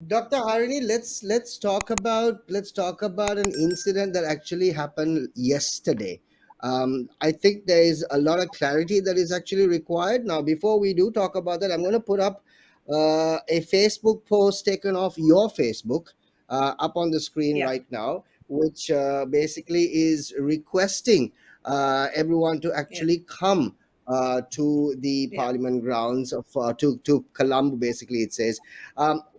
Dr. Harini, let's talk about an incident that actually happened yesterday. I think there is a lot of clarity that is actually required. Now, before we do talk about that, I'm going to put up a Facebook post taken off your Facebook up on the screen Yeah, right now, which basically is requesting everyone to yeah, actually come to the yeah. Parliament grounds of to Colombo. Basically, it says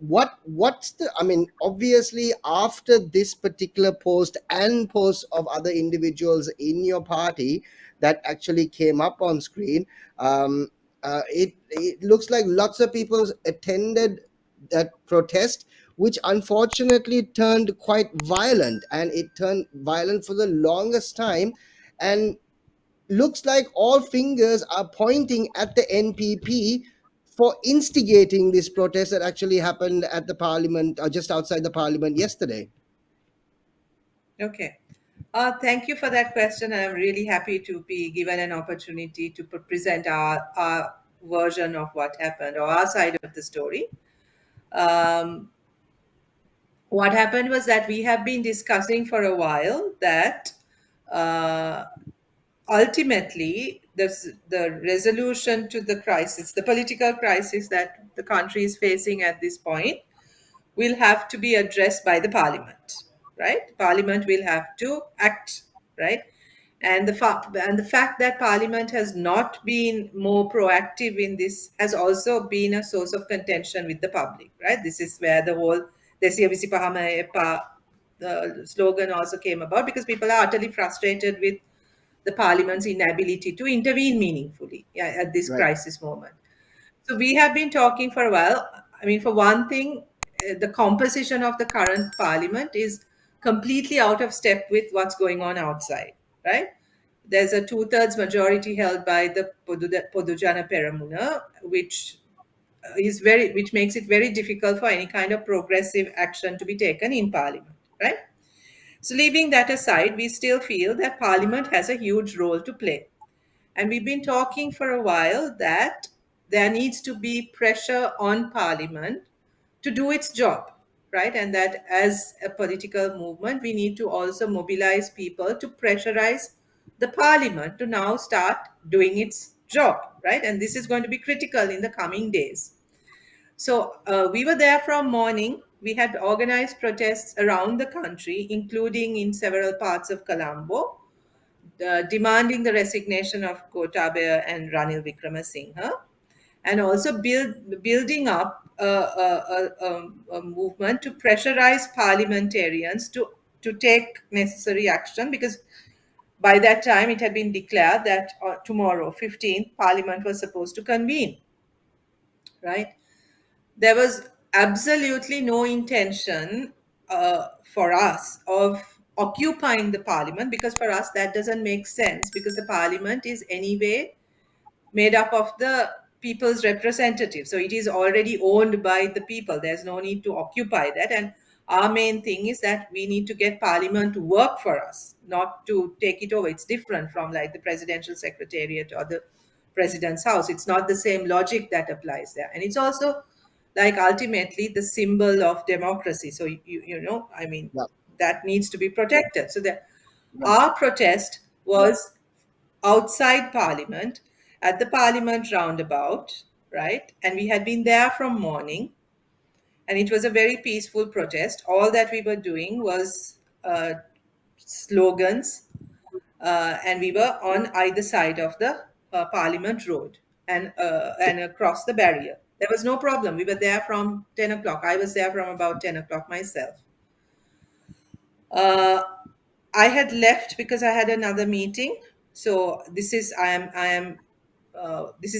what's the, I mean, obviously after this particular post and posts of other individuals in your party that actually came up on screen, it looks like lots of people attended that protest, which unfortunately turned quite violent, and it turned violent for the longest time. And looks like all fingers are pointing at the NPP for instigating this protest that actually happened at the parliament, or just outside the parliament yesterday. Okay. Thank you for that question. I'm really happy to be given an opportunity to present our version of what happened or our side of the story. Um, what happened was that we have been discussing for a while that uh, ultimately the resolution to the crisis, the political crisis that the country is facing at this point, will have to be addressed by the parliament, right? Parliament will have to act, right? And the fact that parliament has not been more proactive in this has also been a source of contention with the public, right? This is where the whole Desiya Visipahama Epa slogan also came about, because people are utterly frustrated with the parliament's inability to intervene meaningfully, yeah, at this Right. crisis moment. So we have been talking for a while. I mean, for one thing, the composition of the current parliament is completely out of step with what's going on outside, right? There's a two-thirds majority held by the Podujana Peramuna, which makes it very difficult for any kind of progressive action to be taken in parliament, right? So leaving that aside, we still feel that parliament has a huge role to play. And we've been talking for a while that there needs to be pressure on Parliament to do its job, right? And that as a political movement, we need to also mobilize people to pressurize the Parliament to now start doing its job, right? And this is going to be critical in the coming days. So we were there from morning. We had organized protests around the country, including in several parts of Colombo, demanding the resignation of Gotabaya and Ranil Wickramasinghe, and also building up a movement to pressurize parliamentarians to take necessary action, because by that time it had been declared that tomorrow, 15th, Parliament was supposed to convene, right? There was absolutely no intention for us of occupying the parliament, because for us that doesn't make sense, because the parliament is anyway made up of the people's representatives, so it is already owned by the people. There's no need to occupy that. And our main thing is that we need to get parliament to work for us, not to take it over. It's different from like the presidential secretariat or the president's house. It's not the same logic that applies there. And it's also like ultimately the symbol of democracy. So I mean, Yeah. that needs to be protected. So that Right. our protest was outside Parliament, at the Parliament roundabout, right? And we had been there from morning, and it was a very peaceful protest. All that we were doing was slogans, and we were on either side of the Parliament Road and across the barrier. There was no problem. We were there from 10 o'clock. I was there from about 10 o'clock myself. Uh, I had left because I had another meeting. So this is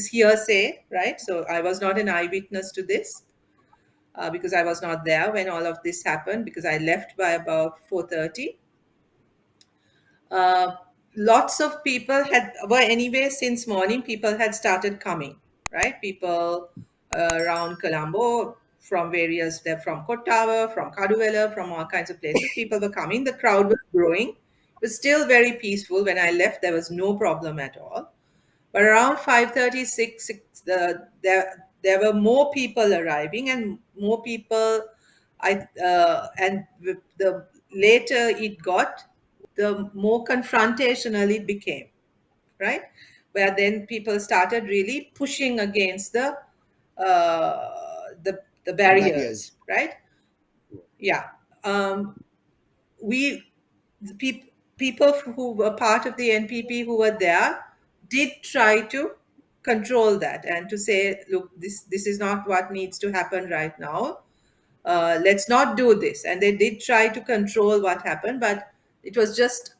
hearsay, right? So I was not an eyewitness to this, because I was not there when all of this happened, because I left by about 4:30. Uh, Lots of people had well anyway, since morning people had started coming, right? People around Colombo from various, they're from Kottawa, from Kaduvela, from all kinds of places. People were coming. The crowd was growing. It was still very peaceful. When I left, there was no problem at all. But around 5:36, there were more people arriving, and more people And the later it got, the more confrontational it became, right? Where then people started really pushing against the barriers, barriers. right? Yeah. Um, we the people who were part of the NPP who were there did try to control that and to say, look, this is not what needs to happen right now. Let's not do this. And they did try to control what happened, but it was just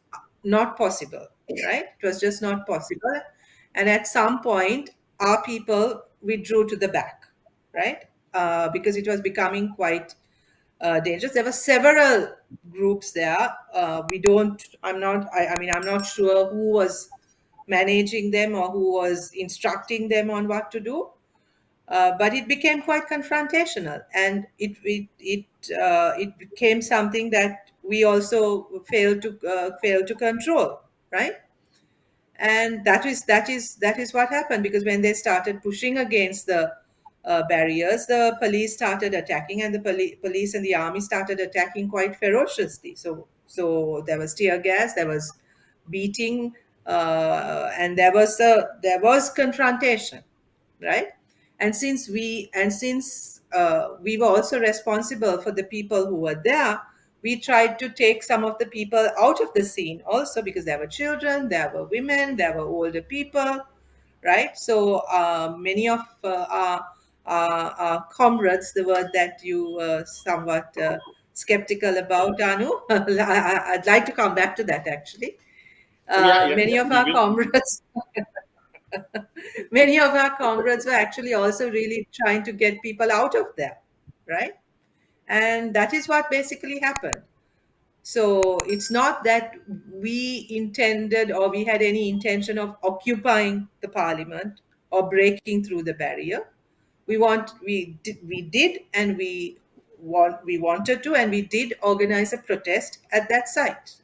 not possible, right? It was just not possible. And at some point, our people withdrew to the back, right? Because it was becoming quite dangerous. There were several groups there. We don't, I'm not, I mean, I'm not sure who was managing them or who was instructing them on what to do. But it became quite confrontational, and it became something that we also failed to control, right? And that is what happened, because when they started pushing against the barriers, the police started attacking, and the police and the army started attacking quite ferociously. So there was tear gas, there was beating, and there was confrontation, right? And since we were also responsible for the people who were there, we tried to take some of the people out of the scene also, because there were children, there were women, there were older people, right? So many of our comrades, the word that you were somewhat skeptical about, Anu, I'd like to come back to that actually. Yeah, yeah, Many yeah. of We our will. comrades many of our comrades were actually also really trying to get people out of there, right? And that is what basically happened. So it's not that we intended or we had any intention of occupying the parliament or breaking through the barrier. We did, and we wanted to, and we did organize a protest at that site.